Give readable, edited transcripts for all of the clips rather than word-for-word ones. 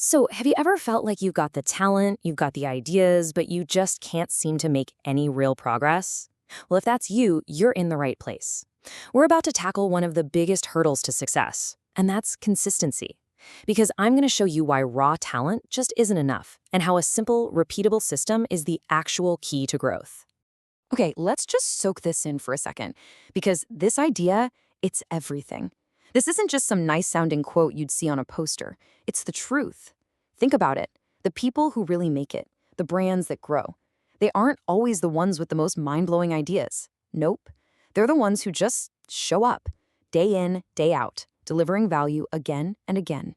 So, have you ever felt like you've got the talent, you've got the ideas, but you just can't seem to make any real progress? Well, if that's you, you're in the right place. We're about to tackle one of the biggest hurdles to success, and that's consistency. Because I'm going to show you why raw talent just isn't enough, and how a simple, repeatable system is the actual key to growth. Okay, let's just soak this in for a second, because this idea, it's everything. This isn't just some nice-sounding quote you'd see on a poster. It's the truth. Think about it. The people who really make it, the brands that grow, they aren't always the ones with the most mind-blowing ideas. Nope. They're the ones who just show up, day in, day out, delivering value again and again.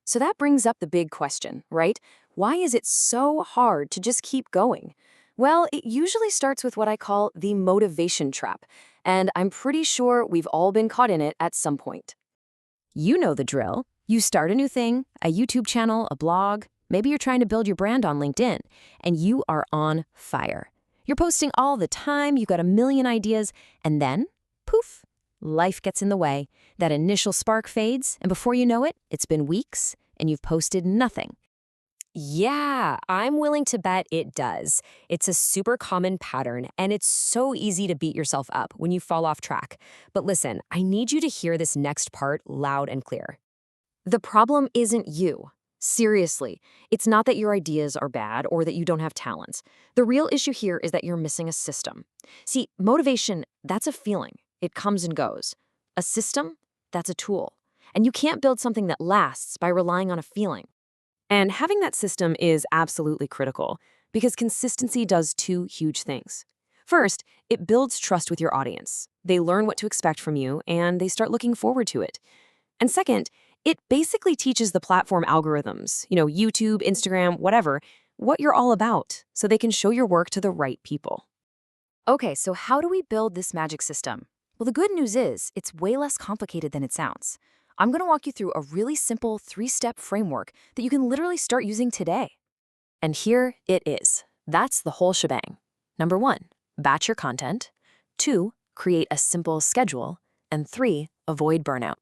So that brings up the big question, right? Why is it so hard to just keep going? Well, it usually starts with what I call the motivation trap, and I'm pretty sure we've all been caught in it at some point. You know the drill. You start a new thing, a YouTube channel, a blog, maybe you're trying to build your brand on LinkedIn, and you are on fire. You're posting all the time, you've got a million ideas, and then, poof, life gets in the way. That initial spark fades, and before you know it, it's been weeks, and you've posted nothing. Yeah, I'm willing to bet it does. It's a super common pattern, and it's so easy to beat yourself up when you fall off track. But listen, I need you to hear this next part loud and clear. The problem isn't you. Seriously, it's not that your ideas are bad or that you don't have talents. The real issue here is that you're missing a system. See, motivation, that's a feeling. It comes and goes. A system, that's a tool. And you can't build something that lasts by relying on a feeling. And having that system is absolutely critical because consistency does two huge things. First, it builds trust with your audience. They learn what to expect from you and they start looking forward to it. And second, it basically teaches the platform algorithms, YouTube, Instagram, whatever, what you're all about so they can show your work to the right people. Okay, so how do we build this magic system? Well, the good news is it's way less complicated than it sounds. I'm going to walk you through a really simple 3-step framework that you can literally start using today. And here it is. That's the whole shebang. Number 1, batch your content. 2, create a simple schedule. And 3, avoid burnout.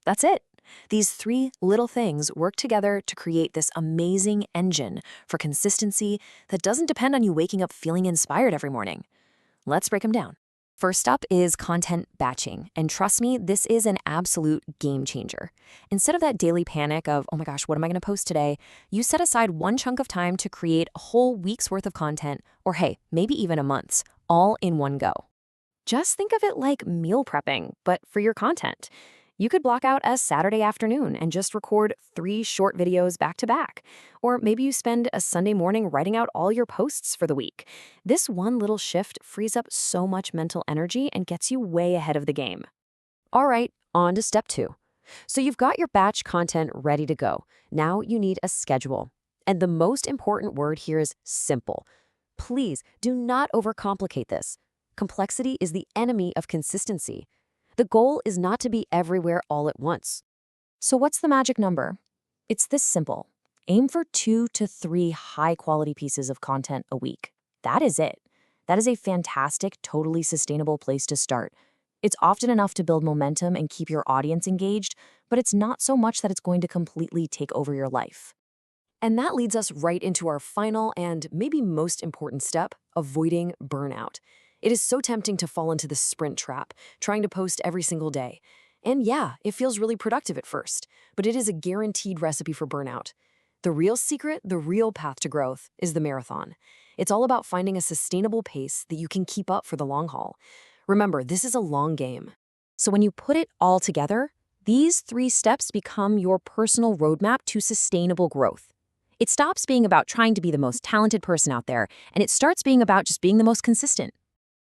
That's it. These 3 little things work together to create this amazing engine for consistency that doesn't depend on you waking up feeling inspired every morning. Let's break them down. First up is content batching, and trust me, this is an absolute game changer. Instead of that daily panic of, oh my gosh, what am I going to post today? You set aside one chunk of time to create a whole week's worth of content, or hey, maybe even a month's, all in one go. Just think of it like meal prepping, but for your content. You could block out a Saturday afternoon and just record 3 short videos back to back. Or maybe you spend a Sunday morning writing out all your posts for the week. This one little shift frees up so much mental energy and gets you way ahead of the game. All right, on to step 2. So you've got your batch content ready to go. Now you need a schedule. And the most important word here is simple. Please do not overcomplicate this. Complexity is the enemy of consistency. The goal is not to be everywhere all at once. So what's the magic number? It's this simple. Aim for 2 to 3 high-quality pieces of content a week. That is it. That is a fantastic, totally sustainable place to start. It's often enough to build momentum and keep your audience engaged, but it's not so much that it's going to completely take over your life. And that leads us right into our final and maybe most important step, avoiding burnout. It is so tempting to fall into the sprint trap, trying to post every single day. And yeah, it feels really productive at first, but it is a guaranteed recipe for burnout. The real secret, the real path to growth, is the marathon. It's all about finding a sustainable pace that you can keep up for the long haul. Remember, this is a long game. So when you put it all together, these 3 steps become your personal roadmap to sustainable growth. It stops being about trying to be the most talented person out there, and it starts being about just being the most consistent.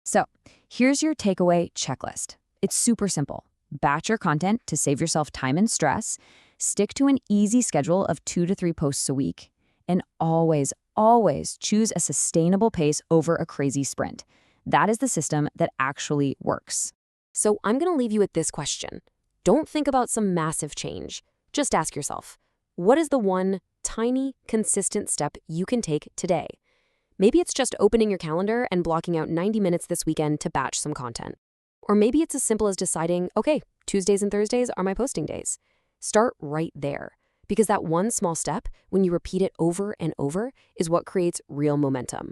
So, here's your takeaway checklist. It's super simple. Batch your content to save yourself time and stress. Stick to an easy schedule of 2 to 3 posts a week. And always, always choose a sustainable pace over a crazy sprint. That is the system that actually works. So I'm going to leave you with this question. Don't think about some massive change. Just ask yourself, what is the one tiny, consistent step you can take today? Maybe it's just opening your calendar and blocking out 90 minutes this weekend to batch some content. Or maybe it's as simple as deciding, okay, Tuesdays and Thursdays are my posting days. Start right there. Because that one small step, when you repeat it over and over, is what creates real momentum.